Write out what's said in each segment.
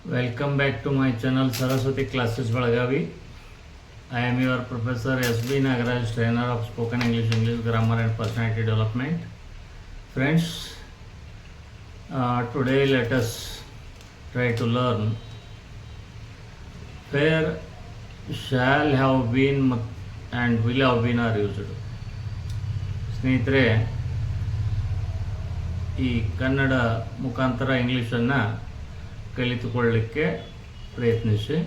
Welcome back to my channel Saraswati Classes Belagavi. I am your Professor S.B. Nagaraj, trainer of Spoken English, English Grammar and Personality Development. Friends, today let us try to learn where shall have been and will have been are used. ಸ್ನೇಹಿತರೆ, ಈ ಕನ್ನಡ ಮುಖಾಂತರ ಇಂಗ್ಲೀಷನ್ನು ಕಲಿತುಕೊಳ್ಳಲಿಕ್ಕೆ ಪ್ರಯತ್ನಿಸಿ.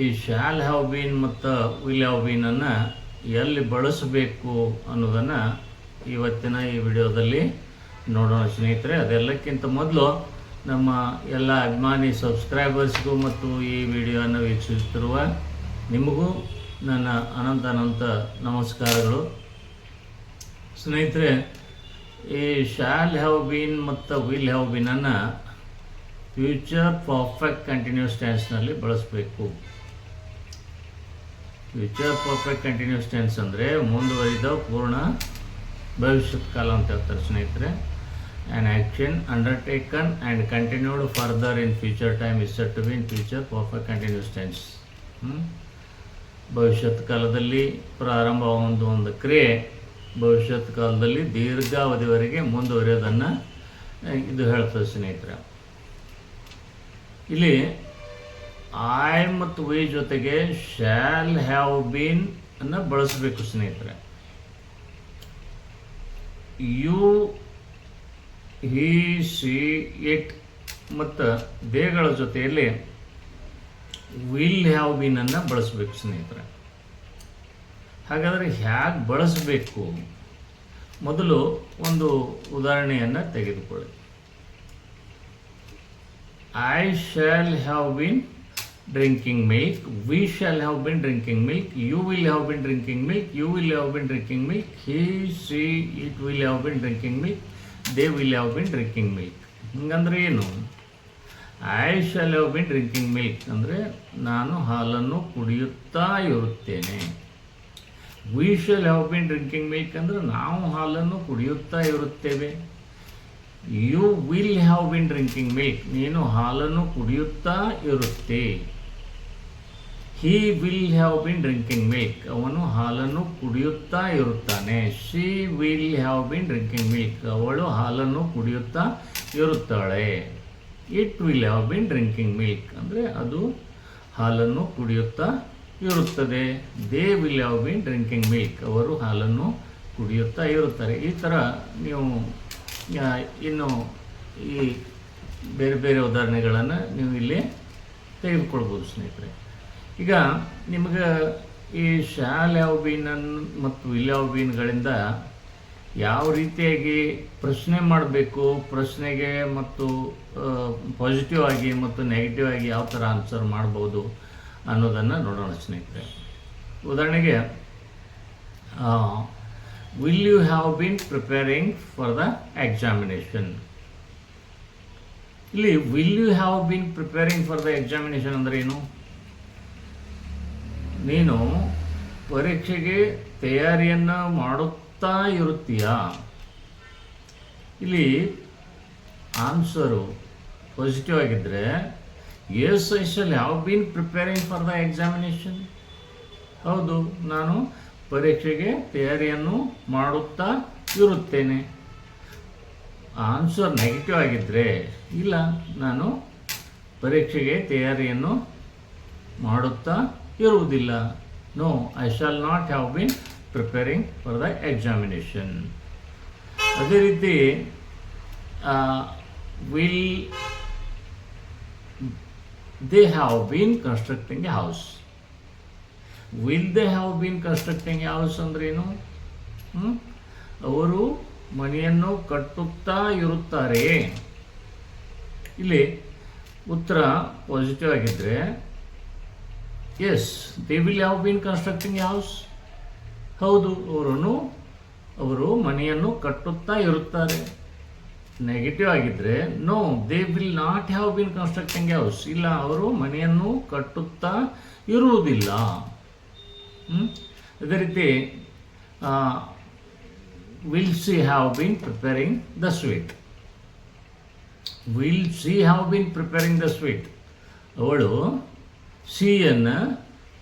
ಈ shall have been ಮತ್ತು will have ಬೀನನ್ನು ಎಲ್ಲಿ ಬಳಸಬೇಕು ಅನ್ನೋದನ್ನು ಇವತ್ತಿನ ಈ ವಿಡಿಯೋದಲ್ಲಿ ನೋಡೋಣ ಸ್ನೇಹಿತರೆ. ಅದೆಲ್ಲಕ್ಕಿಂತ ಮೊದಲು ನಮ್ಮ ಎಲ್ಲ ಅಭಿಮಾನಿ ಸಬ್ಸ್ಕ್ರೈಬರ್ಸ್ಗೂ ಮತ್ತು ಈ ವಿಡಿಯೋನ ವೀಕ್ಷಿಸುತ್ತಿರುವ ನಿಮಗೂ ನನ್ನ ಅನಂತ ನಮಸ್ಕಾರಗಳು. ಸ್ನೇಹಿತರೆ, ಈ ಶಾಲ್ ಹ್ಯಾವ್ ಬೀನ್ ಮತ್ತು ವಿಲ್ ಹ್ಯಾವ್ ಬೀನನ್ನು ಫ್ಯೂಚರ್ ಪರ್ಫೆಕ್ಟ್ ಕಂಟಿನ್ಯೂಸ್ ಟೆನ್ಸ್ನಲ್ಲಿ ಬಳಸಬೇಕು. ಫ್ಯೂಚರ್ ಪರ್ಫೆಕ್ಟ್ ಕಂಟಿನ್ಯೂಸ್ ಟೆನ್ಸ್ ಅಂದರೆ ಮುಂದುವರಿದ ಪೂರ್ಣ ಭವಿಷ್ಯತ್ ಕಾಲ ಅಂತ ಹೇಳ್ತಾರೆ ಸ್ನೇಹಿತರೆ. An action undertaken and continued further in future time is said to be in future perfect continuous tense. ಭವಿಷ್ಯತ್ ಕಾಲದಲ್ಲಿ ಪ್ರಾರಂಭವಾದ ಒಂದು ಕ್ರಿಯೆ ಭವಿಷ್ಯತ್ ಕಾಲದಲ್ಲಿ ದೀರ್ಘಾವಧಿವರೆಗೆ ಮುಂದುವರಿಯೋದನ್ನು ಇದು ಹೇಳ್ತದೆ ಸ್ನೇಹಿತರೆ. ಇಲ್ಲಿ ಐ ಮತ್ತು ವಿ ಜೊತೆಗೆ ಶಾಲ್ ಹ್ಯಾವ್ ಬೀನ್ ಅನ್ನು ಬಳಸಬೇಕು ಸ್ನೇಹಿತರೆ. ಯು, ಹಿ, ಶಿ, ಇಟ್ ಮತ್ತು ದೇಗಳ ಜೊತೆಯಲ್ಲಿ ವಿಲ್ ಹ್ಯಾವ್ ಬೀನ್ ಅನ್ನು ಬಳಸಬೇಕು ಸ್ನೇಹಿತರೆ. ಹಾಗಾದರೆ ಹೇಗೆ ಬಳಸಬೇಕು? ಮೊದಲು ಒಂದು ಉದಾಹರಣೆಯನ್ನು ತೆಗೆದುಕೊಳ್ಳಿ. I shall have been drinking milk, we shall have been drinking milk, you will have been drinking milk, you will have been drinking milk, he, she, it will have been drinking milk, they will have been drinking milk. ಹಿಂಗಂದ್ರೆ ಏನು? I shall have been drinking milk ಅಂದರೆ ನಾನು ಹಾಲನ್ನು ಕುಡಿಯುತ್ತಾ ಇರುತ್ತೇನೆ. We shall have been drinking milk ಅಂದರೆ ನಾವು ಹಾಲನ್ನು ಕುಡಿಯುತ್ತಾ ಇರುತ್ತೇವೆ. You will have been drinking milk, ನೀನು ಹಾಲನ್ನು ಕುಡಿಯುತ್ತಾ ಇರುತ್ತೆ. He will have been drinking milk, ಅವನು ಹಾಲನ್ನು ಕುಡಿಯುತ್ತಾ ಇರುತ್ತಾನೆ. She will have been drinking milk, ಅವಳು ಹಾಲನ್ನು ಕುಡಿಯುತ್ತಾ ಇರುತ್ತಾಳೆ. It will have been drinking milk ಅಂದರೆ ಅದು ಹಾಲನ್ನು ಕುಡಿಯುತ್ತಾ ಇರುತ್ತದೆ. They will have been drinking milk, ಅವರು ಹಾಲನ್ನು ಕುಡಿಯುತ್ತಾ ಇರುತ್ತಾರೆ. ಈ ಥರ ನೀವು ಇನ್ನು ಈ ಬೇರೆ ಬೇರೆ ಉದಾಹರಣೆಗಳನ್ನು ನೀವು ಇಲ್ಲಿ ತೆಗೆದುಕೊಳ್ಬೋದು ಸ್ನೇಹಿತರೆ. ಈಗ ನಿಮಗೆ ಈ ಶಾಲ್ ಹ್ಯಾವ್ ಬೀನ್ ಮತ್ತು ವಿಲ್ ಹ್ಯಾವ್ ಬೀನ್ಗಳಿಂದ ಯಾವ ರೀತಿಯಾಗಿ ಪ್ರಶ್ನೆ ಮಾಡಬೇಕು, ಪ್ರಶ್ನೆಗೆ ಮತ್ತು ಪಾಸಿಟಿವ್ ಆಗಿ ಮತ್ತು ನೆಗೆಟಿವ್ ಆಗಿ ಯಾವ ಥರ ಆನ್ಸರ್ ಮಾಡ್ಬೋದು ಅನ್ನೋದನ್ನು ನೋಡೋಣ ಸ್ನೇಹಿತರೆ. ಉದಾಹರಣೆಗೆ, will you have been preparing for the examination. ಇಲ್ಲಿ will you have been preparing for the examination ಅಂದರೆ ಏನು? ನೀನು ಪರೀಕ್ಷೆಗೆ ತಯಾರಿಯನ್ನು ಮಾಡುತ್ತಾ ಇರುತ್ತೀಯಾ? ಇಲ್ಲಿ ಆನ್ಸರು ಪಾಸಿಟಿವ್ ಆಗಿದ್ದರೆ yes I shall have been preparing for the examination. ಹೌದು, ನಾನು ಪರೀಕ್ಷೆಗೆ ತಯಾರಿಯನ್ನು ಮಾಡುತ್ತಾ ಇರುತ್ತೇನೆ. ಆನ್ಸರ್ ನೆಗೆಟಿವ್ ಆಗಿದ್ದರೆ ಇಲ್ಲ, ನಾನು ಪರೀಕ್ಷೆಗೆ ತಯಾರಿಯನ್ನು ಮಾಡುತ್ತಾ ಇರುವುದಿಲ್ಲ. No, I shall not have been preparing for the examination. ಅದೇ ರೀತಿ will they have been constructing a house. Will they have been constructing a house ಅಂದ್ರೆ ಏನು? ಅವರು ಮನೆಯನ್ನು ಕಟ್ಟುತ್ತಾ ಇರುತ್ತಾರೆ. ಇಲ್ಲಿ ಉತ್ತರ ಪಾಸಿಟಿವ್ ಆಗಿದ್ದರೆ yes, they will have been constructing a house. ಹೌದು, ಅವರು ಮನೆಯನ್ನು ಕಟ್ಟುತ್ತಾ ಇರುತ್ತಾರೆ. ನೆಗೆಟಿವ್ ಆಗಿದ್ದರೆ no, they will not have been constructing a house. ಇಲ್ಲ, ಅವರು ಮನೆಯನ್ನು ಕಟ್ಟುತ್ತಾ ಇರುವುದಿಲ್ಲ. ಅದೇ ರೀತಿ will she have been preparing the sweet? Will she have been preparing the sweet. ಅವಳು ಸಿಹಿಯನ್ನು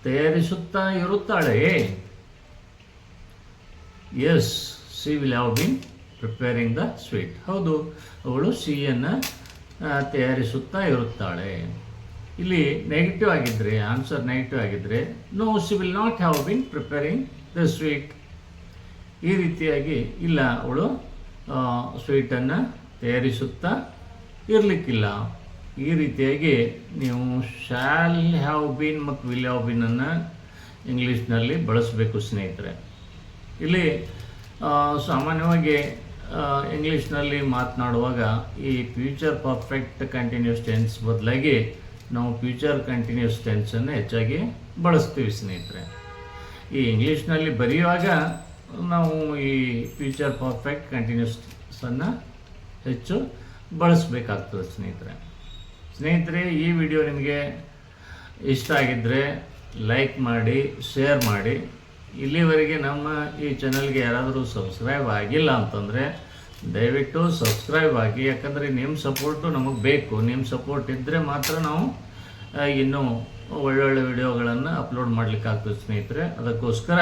ತಯಾರಿಸುತ್ತಾ ಇರುತ್ತಾಳೆ. Yes, she will have been preparing the sweet. ಹೌದು, ಅವಳು ಸಿಹಿಯನ್ನು ತಯಾರಿಸುತ್ತಾ ಇರುತ್ತಾಳೆ. ಇಲ್ಲಿ ನೆಗೆಟಿವ್ ಆಗಿದ್ದರೆ, ಆನ್ಸರ್ ನೆಗೆಟಿವ್ ಆಗಿದ್ದರೆ, no she will not have been preparing the sweet. ಈ ರೀತಿಯಾಗಿ ಇಲ್ಲ, ಅವಳು ಸ್ವೀಟನ್ನು ತಯಾರಿಸುತ್ತಾ ಇರಲಿಕ್ಕಿಲ್ಲ. ಈ ರೀತಿಯಾಗಿ ನೀವು ಶಾಲ್ ಹ್ಯಾವ್ ಬೀನ್ ಮತ್ತು ವಿಲ್ ಹ್ಯಾವ್ ಬೀನನ್ನು ಇಂಗ್ಲೀಷ್ನಲ್ಲಿ ಬಳಸಬೇಕು ಸ್ನೇಹಿತರೆ. ಇಲ್ಲಿ ಸಾಮಾನ್ಯವಾಗಿ ಇಂಗ್ಲೀಷ್ನಲ್ಲಿ ಮಾತನಾಡುವಾಗ ಈ ಫ್ಯೂಚರ್ ಪರ್ಫೆಕ್ಟ್ ಕಂಟಿನ್ಯೂಸ್ ಟೆನ್ಸ್ ಬದಲಾಗಿ ನಾವು ಫ್ಯೂಚರ್ ಕಂಟಿನ್ಯೂಸ್ ಟೆನ್ಸನ್ನು ಹೆಚ್ಚಾಗಿ ಬಳಸ್ತೀವಿ ಸ್ನೇಹಿತರೆ. ಈ ಇಂಗ್ಲೀಷ್ನಲ್ಲಿ ಬರೆಯುವಾಗ ನಾವು ಈ ಫ್ಯೂಚರ್ ಪರ್ಫೆಕ್ಟ್ ಕಂಟಿನ್ಯೂಸನ್ನು ಹೆಚ್ಚು ಬಳಸಬೇಕಾಗ್ತದೆ ಸ್ನೇಹಿತರೆ. ಈ ವಿಡಿಯೋ ನಿಮಗೆ ಇಷ್ಟ ಆಗಿದ್ದರೆ ಲೈಕ್ ಮಾಡಿ, ಶೇರ್ ಮಾಡಿ. ಇಲ್ಲಿವರೆಗೆ ನಮ್ಮ ಈ ಚಾನಲ್ಗೆ ಯಾರಾದರೂ ಸಬ್ಸ್ಕ್ರೈಬ್ ಆಗಿಲ್ಲ ಅಂತಂದರೆ ದಯವಿಟ್ಟು ಸಬ್ಸ್ಕ್ರೈಬ್ ಆಗಿ. ಯಾಕಂದರೆ ನಿಮ್ಮ ಸಪೋರ್ಟು ನಮಗೆ ಬೇಕು. ನಿಮ್ಮ ಸಪೋರ್ಟ್ ಇದ್ದರೆ ಮಾತ್ರ ನಾವು ಇನ್ನೂ ಒಳ್ಳೊಳ್ಳೆ ವಿಡಿಯೋಗಳನ್ನು ಅಪ್ಲೋಡ್ ಮಾಡಲಿಕ್ಕಾಗ್ತದೆ ಸ್ನೇಹಿತರೆ. ಅದಕ್ಕೋಸ್ಕರ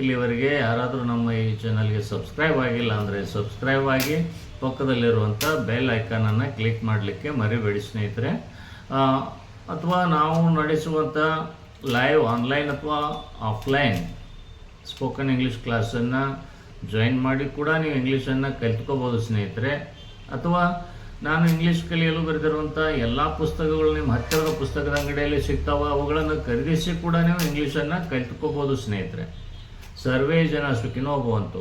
ಇಲ್ಲಿವರೆಗೆ ಯಾರಾದರೂ ನಮ್ಮ ಈ ಚಾನಲ್ಗೆ ಸಬ್ಸ್ಕ್ರೈಬ್ ಆಗಿಲ್ಲ ಅಂದರೆ ಸಬ್ಸ್ಕ್ರೈಬ್ ಆಗಿ, ಪಕ್ಕದಲ್ಲಿರುವಂಥ ಬೆಲ್ ಐಕಾನನ್ನು ಕ್ಲಿಕ್ ಮಾಡಲಿಕ್ಕೆ ಮರಿಬೇಡಿ ಸ್ನೇಹಿತರೆ. ಅಥವಾ ನಾವು ನಡೆಸುವಂಥ ಲೈವ್ ಆನ್ಲೈನ್ ಅಥವಾ ಆಫ್ಲೈನ್ ಸ್ಪೋಕನ್ ಇಂಗ್ಲೀಷ್ ಕ್ಲಾಸನ್ನು ಜಾಯಿನ್ ಮಾಡಿ ಕೂಡ ನೀವು ಇಂಗ್ಲೀಷನ್ನು ಕಲಿತ್ಕೋಬೋದು ಸ್ನೇಹಿತರೆ. ಅಥವಾ ನಾನು ಇಂಗ್ಲೀಷ್ ಕಲಿಯಲು ಬರೆದಿರುವಂಥ ಎಲ್ಲ ಪುಸ್ತಕಗಳು ನಿಮ್ಮ ಹತ್ತಿರದ ಪುಸ್ತಕದ ಅಂಗಡಿಯಲ್ಲಿ ಸಿಗ್ತಾವೆ. ಅವುಗಳನ್ನು ಖರೀದಿಸಿ ಕೂಡ ನೀವು ಇಂಗ್ಲೀಷನ್ನು ಕಲಿತ್ಕೋಬೋದು ಸ್ನೇಹಿತರೆ. ಸರ್ವೇ ಜನ ಸುಖಿನೋ ಭವಂತು.